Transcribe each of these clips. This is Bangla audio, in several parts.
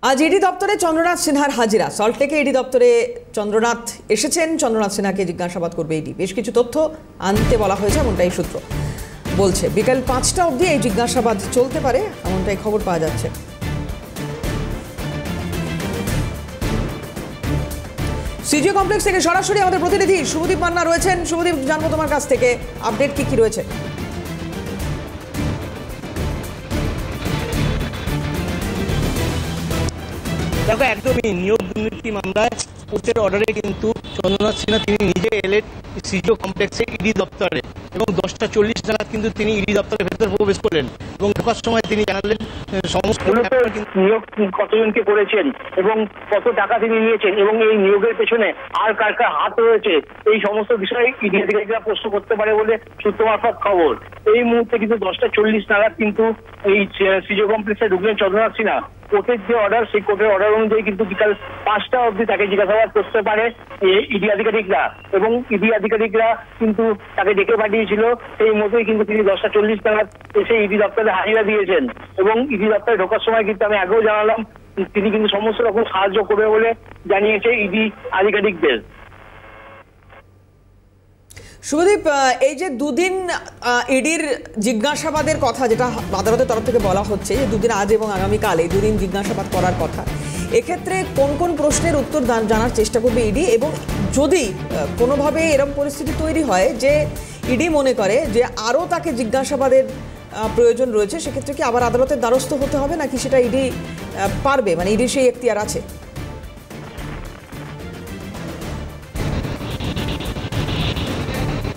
আজ ইডি দপ্তরে চন্দ্রনাথ সিনহার হাজিরা। সল্টলেকে ইডি দপ্তরে চন্দ্রনাথ এসেছেন। চন্দ্রনাথ সিনহাকে জিজ্ঞাসাবাদ করবে ইডি। বেশ কিছু তথ্য আনতে বলা হয়েছে, এমনটাই সূত্র বলছে। বিকাল 5টা অবধি এই জিজ্ঞাসাবাদ চলতে পারে, এমনটাই খবর পাওয়া যাচ্ছে। সিজিও কমপ্লেক্স থেকে সরাসরি আমাদের প্রতিনিধি শুভদীপ মান্না রয়েছেন। শুভদীপ, জানবো তোমার কাছ থেকে আপডেট কি রয়েছে। দেখো, একদমই নিয়োগ দুর্নীতি মামলায় কোর্টের অর্ডারে কিন্তু চন্দ্রনাথ সিনহা তিনি নিজে এলেন সিজিও কমপ্লেক্সে ইডি দপ্তরে, এবং 10টা 40 নাগাদ কিন্তু তিনি ইডি দপ্তরের ভেতর প্রবেশ করলেন এবং ঢোকার সময় তিনি জানালেন সমস্ত নিয়োগ কতজনকে করেছেন এবং কত টাকা তিনি নিয়েছেন এবং এই নিয়োগের পেছনে আর কার কার হাত রয়েছে, এই সমস্ত বিষয়ে ইডি আধিকারিকরা প্রশ্ন করতে পারে বলে সূত্র মারফত খবর। এই মুহূর্তে কিন্তু 10টা 40 নাগাদ কিন্তু এই সিজিও কমপ্লেক্সে ঢুকলেন চন্দ্রনাথ সিনহা। কোর্টের যে অর্ডার, সেই কোর্টের অর্ডার অনুযায়ী কিন্তু বিকাল 5টা অবধি তাকে জিজ্ঞাসাবাদ করতে পারে ইডি আধিকারিকরা, এবং ইডি আধিকারিকরা কিন্তু তাকে ডেকে পাঠিয়েছিল। সেই মতোই কিন্তু তিনি 10টা 40 নাগাদ এসে ইডি দপ্তরে হাজিরা দিয়েছেন, এবং ইডি দপ্তরে ঢোকার সময় কিন্তু আমি আগেও জানালাম তিনি কিন্তু সমস্ত রকম সাহায্য করবে বলে জানিয়েছে ইডি আধিকারিকদের। শুভদীপ, এই যে দুদিন ইডির জিজ্ঞাসাবাদের কথা যেটা আদালতের তরফ থেকে বলা হচ্ছে, যে দুদিন আজ এবং আগামীকাল এই দুদিন জিজ্ঞাসাবাদ করার কথা, এক্ষেত্রে কোন কোন প্রশ্নের উত্তর জানার চেষ্টা করবে ইডি, এবং যদি কোনোভাবে এরকম পরিস্থিতি তৈরি হয় যে ইডি মনে করে যে আরও তাকে জিজ্ঞাসাবাদের প্রয়োজন রয়েছে, সেক্ষেত্রে কি আবার আদালতের দ্বারস্থ হতে হবে, নাকি সেটা ইডি পারবে, মানে ইডির সেই এখতিয়ার আছে?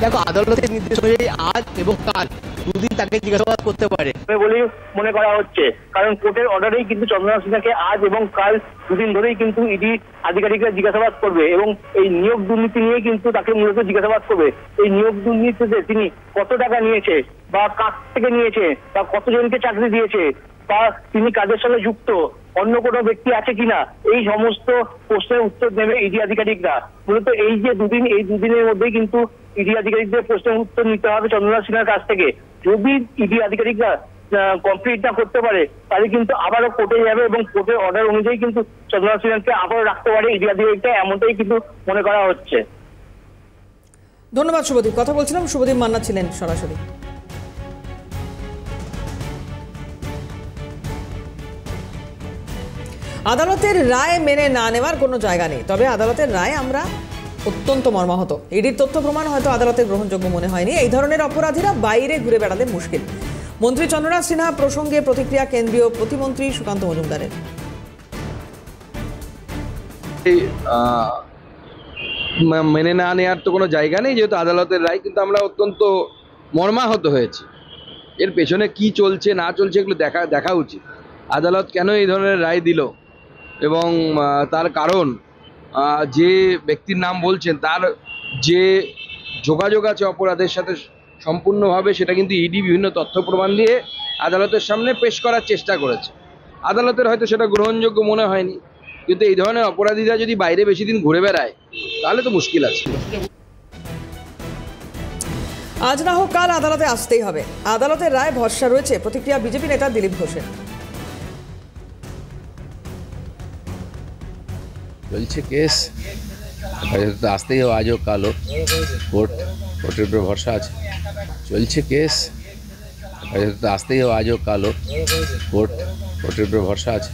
দেখো, আদালতের নির্দেশ অনুযায়ী আজ এবং কাল দুদিন তাকে জিজ্ঞাসাবাদ করতে পারে বলেই মনে করা হচ্ছে, কারণ কোর্টের অর্ডারেই কিন্তু চন্দ্রনাথ সিনহাকে আজ এবং কাল দুদিন ধরেই কিন্তু ইডি আধিকারিকরা জিজ্ঞাসাবাদ করবে, এবং এই নিয়োগ দুর্নীতি নিয়ে কিন্তু তাকে মূলত জিজ্ঞাসাবাদ করবে। এই নিয়োগ দুর্নীতিতে তিনি কত টাকা নিয়েছে, বা কার থেকে নিয়েছে, বা কতজনকে চাকরি দিয়েছে, বা তিনি কাদের সঙ্গে যুক্ত, অন্য কোনো ব্যক্তি আছে কিনা, এই সমস্ত প্রশ্নের উত্তর দেবে ইডি আধিকারিকরা। মূলত এই যে দুদিন, এই দুদিনের মধ্যেই কিন্তু ইডি আধিকারিকদের প্রশ্নের উত্তর নিতে হবে চন্দ্রনাথ সিনহার কাছ থেকে। যদি ইডি আধিকারিকরা কমপ্লিট না করতে পারে, তাহলে কিন্তু আবারও কোর্টে যাবে, এবং কোর্টের অর্ডার অনুযায়ী কিন্তু চন্দ্রনাথ সিনহাকে আবারও রাখতে পারে ইডি আধিকারিকরা, এমনটাই কিন্তু মনে করা হচ্ছে। ধন্যবাদ শুভদীপ। কথা বলছিলাম, শুভদীপ মান্না ছিলেন সরাসরি। আদালতের রায় মেনে না নেওয়ার কোনো জায়গা নেই, তবে আদালতের রায় আমরা অত্যন্ত মর্মাহত। ইডির তথ্য প্রমাণ হয়তো আদালতের গ্রহণযোগ্য মনে হয়নি। এই ধরনের অপরাধীরা বাইরে ঘুরে বেড়ালে মুশকিল। মন্ত্রী চন্দ্রনাথ সিনহা প্রসঙ্গে প্রতিক্রিয়া কেন্দ্রীয় প্রতিমন্ত্রী সুকান্ত মজুমদারের। মেনে না নেওয়ার তো কোনো জায়গা নেই, যেহেতু আদালতের রায়, কিন্তু আমরা অত্যন্ত মর্মাহত হয়েছি। এর পেছনে কি চলছে না চলছে এগুলো দেখা উচিত। আদালত কেন এই ধরনের রায় দিল এবং তার কারণ, যে ব্যক্তির নাম বলছেন তার যে যোগাযোগ আছে অপরাধের সাথে সম্পূর্ণভাবে, সেটা কিন্তু ইডি বিভিন্ন তথ্য প্রমাণ দিয়ে আদালতের সামনে পেশ করার চেষ্টা করেছে। আদালতের হয়তো সেটা গ্রহণযোগ্য মনে হয়নি, কিন্তু এই ধরনের অপরাধীরা যদি বাইরে বেশি দিন ঘুরে বেড়ায় তাহলে তো মুশকিল আছে। আজ না হোক কাল আদালতে আসতেই হবে। আদালতের রায় ভরসা রয়েছে, প্রতিক্রিয়া বিজেপি নেতা দিলীপ ঘোষের। চলছে কেস, তো আসতেই হবে, আজ হোক কাল হোক, কোর্টের উপরে ভরসা আছে। চলছে কেস, তো আসতেই হবে, আজ হোক কাল হোক, কোর্টের উপরে ভরসা আছে।